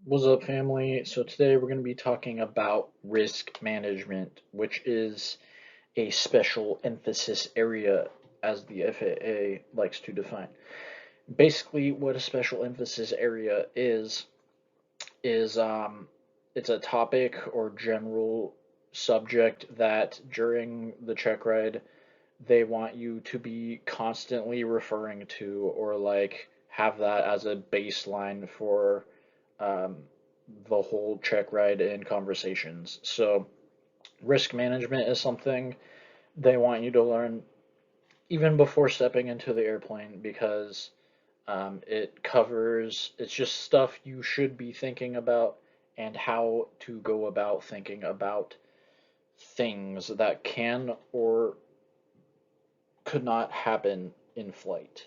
What's up, family? So today we're going to be talking about risk management, which is a special emphasis area as the FAA likes to define. Basically, what a special emphasis area is it's a topic or general subject that during the check ride they want you to be constantly referring to, or like have that as a baseline for um, the whole check ride and conversations. So risk management is something they want you to learn even before stepping into the airplane, because it's just stuff you should be thinking about and how to go about thinking about things that can or could not happen in flight.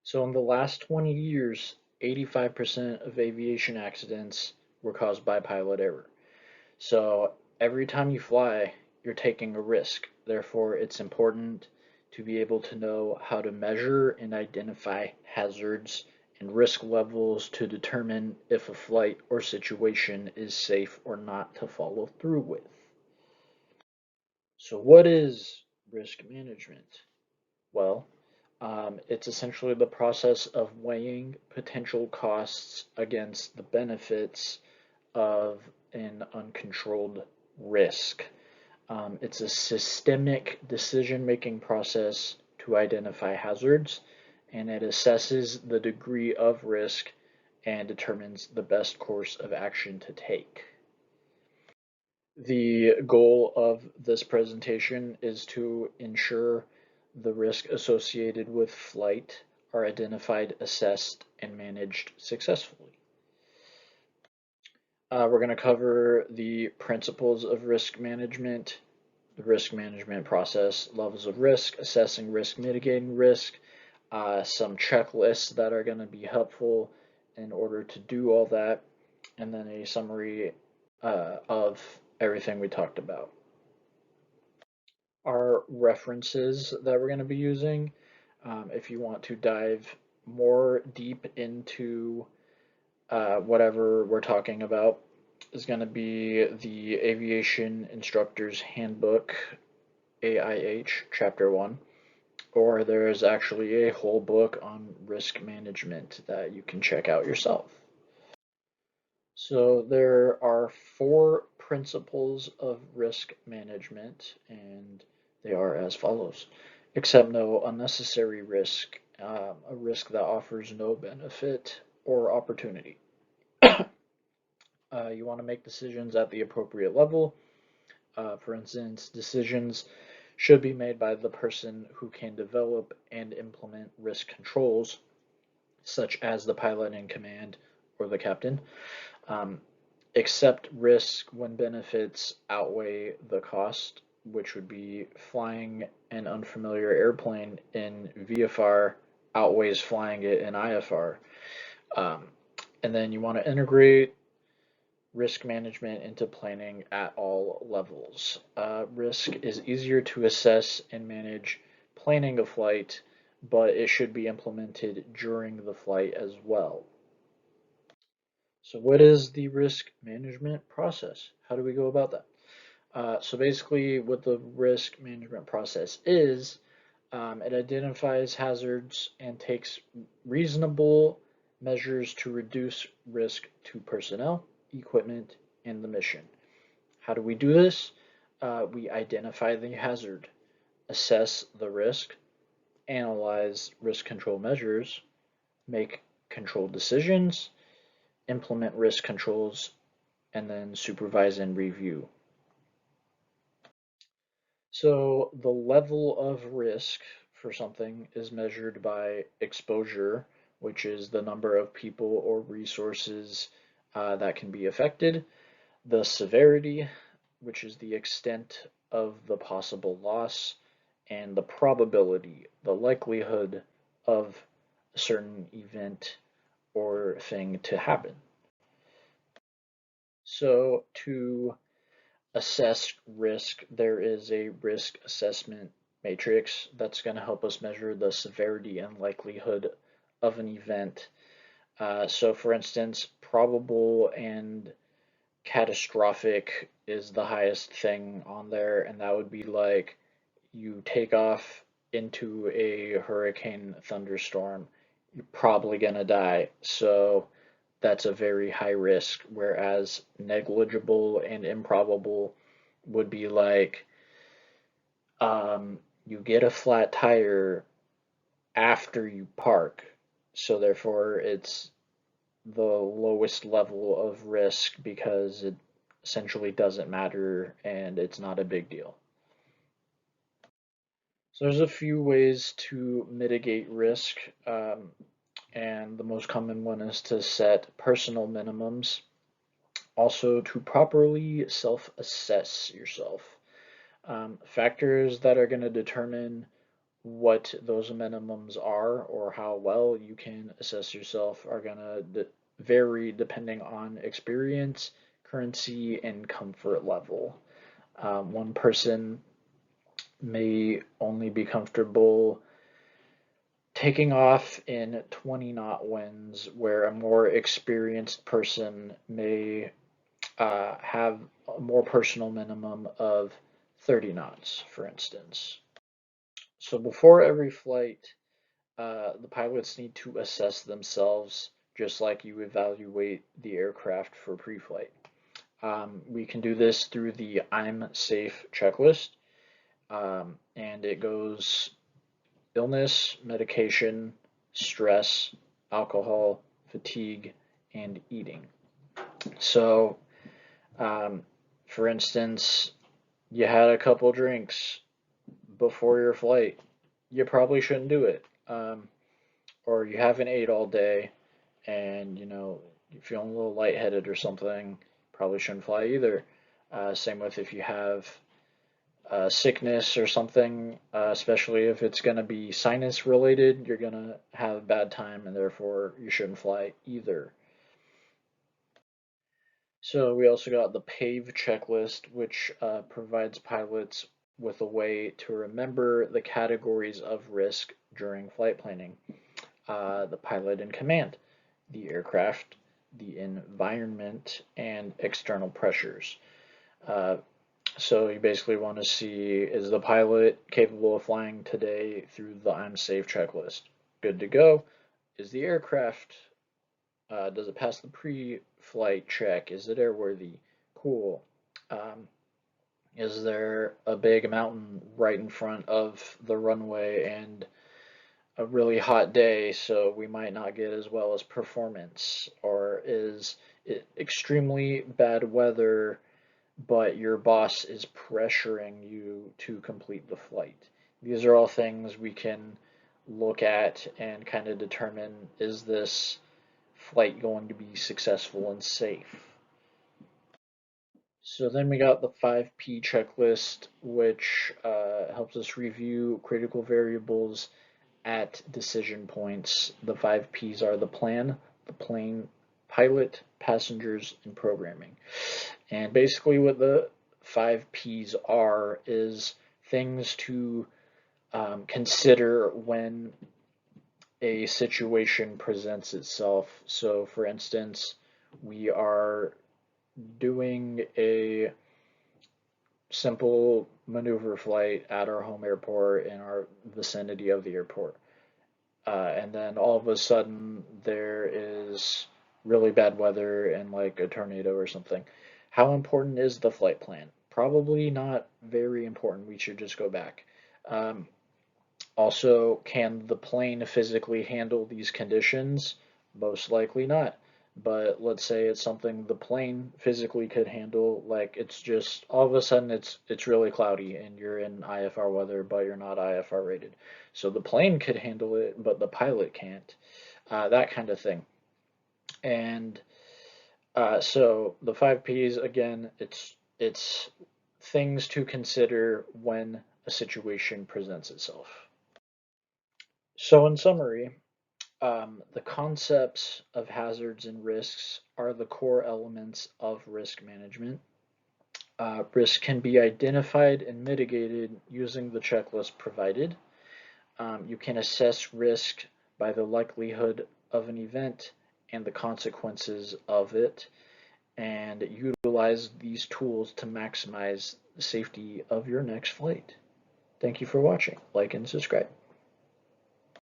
So in the last 20 years, 85% of aviation accidents were caused by pilot error. So every time you fly, you're taking a risk. Therefore, it's important to be able to know how to measure and identify hazards and risk levels to determine if a flight or situation is safe or not to follow through with. So, what is risk management? Well, it's essentially the process of weighing potential costs against the benefits of an uncontrolled risk. It's a systemic decision-making process to identify hazards, and it assesses the degree of risk and determines the best course of action to take. The goal of this presentation is to ensure the risk associated with flight are identified, assessed, and managed successfully. We're going to cover the principles of risk management, the risk management process, levels of risk, assessing risk, mitigating risk, some checklists that are going to be helpful in order to do all that, and then a summary of everything we talked about. Our references that we're going to be using, if you want to dive more deep into whatever we're talking about, is going to be the Aviation Instructor's Handbook, AIH, Chapter 1, or there's actually a whole book on risk management that you can check out yourself. So there are 4 principles of risk management, and they are as follows. Accept no unnecessary risk, a risk that offers no benefit or opportunity. You want to make decisions at the appropriate level. For instance, decisions should be made by the person who can develop and implement risk controls, such as the pilot in command or the captain. Um, Accept risk when benefits outweigh the cost, which would be flying an unfamiliar airplane in VFR outweighs flying it in IFR. Um, and then you want to integrate risk management into planning at all levels. Risk is easier to assess and manage planning a flight, but it should be implemented during the flight as well. So, what is the risk management process? How do we go about that? So, basically, what the risk management process is, it identifies hazards and takes reasonable measures to reduce risk to personnel, equipment, and the mission. How do we do this? We identify the hazard, assess the risk, analyze risk control measures, make controlled decisions, implement risk controls, and then supervise and review. So the level of risk for something is measured by exposure, which is the number of people or resources that can be affected, the severity, which is the extent of the possible loss, and the probability, the likelihood of a certain event or thing to happen. So to assess risk, there is a risk assessment matrix that's going to help us measure the severity and likelihood of an event. So for instance, probable and catastrophic is the highest thing on there, and that would be like you take off into a hurricane thunderstorm, you're probably gonna die. So that's a very high risk, whereas negligible and improbable would be like you get a flat tire after you park, so therefore it's the lowest level of risk because it essentially doesn't matter and it's not a big deal. So there's a few ways to mitigate risk, and the most common one is to set personal minimums. Also, to properly self-assess yourself. Factors that are going to determine what those minimums are or how well you can assess yourself are going to vary depending on experience, currency, and comfort level. One person may only be comfortable taking off in 20 knot winds, where a more experienced person may have a more personal minimum of 30 knots, for instance. So before every flight, the pilots need to assess themselves just like you evaluate the aircraft for pre-flight. We can do this through the I'm Safe checklist, and it goes illness, medication, stress, alcohol, fatigue, and eating. So, um, for instance, you had a couple drinks before your flight, you probably shouldn't do it. Or you haven't ate all day and you're feeling a little lightheaded or something, probably shouldn't fly either. Same with if you have sickness or something, especially if it's going to be sinus related, you're going to have a bad time and therefore you shouldn't fly either. So we also got the PAVE checklist, which provides pilots with a way to remember the categories of risk during flight planning. The pilot in command, the aircraft, the environment, and external pressures. Uh, so you basically want to see, is the pilot capable of flying today through the I'm Safe checklist? Good to go. Is the aircraft, does it pass the pre-flight check? Is it airworthy? Cool. Um, is there a big mountain right in front of the runway and a really hot day, so we might not get as well as performance? Or is it extremely bad weather, but your boss is pressuring you to complete the flight? These are all things we can look at and kind of determine, is this flight going to be successful and safe? So then we got the 5P checklist, which helps us review critical variables at decision points. The 5Ps are the plan, the plane, pilot, passengers, and programming. And basically what the 5Ps are is things to consider when a situation presents itself. So for instance, we are doing a simple maneuver flight at our home airport in our vicinity of the airport. And then all of a sudden there is really bad weather and like a tornado or something. How important is the flight plan? Probably not very important. We should just go back. Um, Also, can the plane physically handle these conditions? Most likely not. But let's say it's something the plane physically could handle, like it's just all of a sudden it's really cloudy and you're in IFR weather, but you're not IFR rated. So the plane could handle it, but the pilot can't. That kind of thing. And so the 5Ps, again, it's things to consider when a situation presents itself. So in summary, the concepts of hazards and risks are the core elements of risk management. Risk can be identified and mitigated using the checklist provided. You can assess risk by the likelihood of an event and the consequences of it, and utilize these tools to maximize the safety of your next flight. Thank you for watching. Like and subscribe.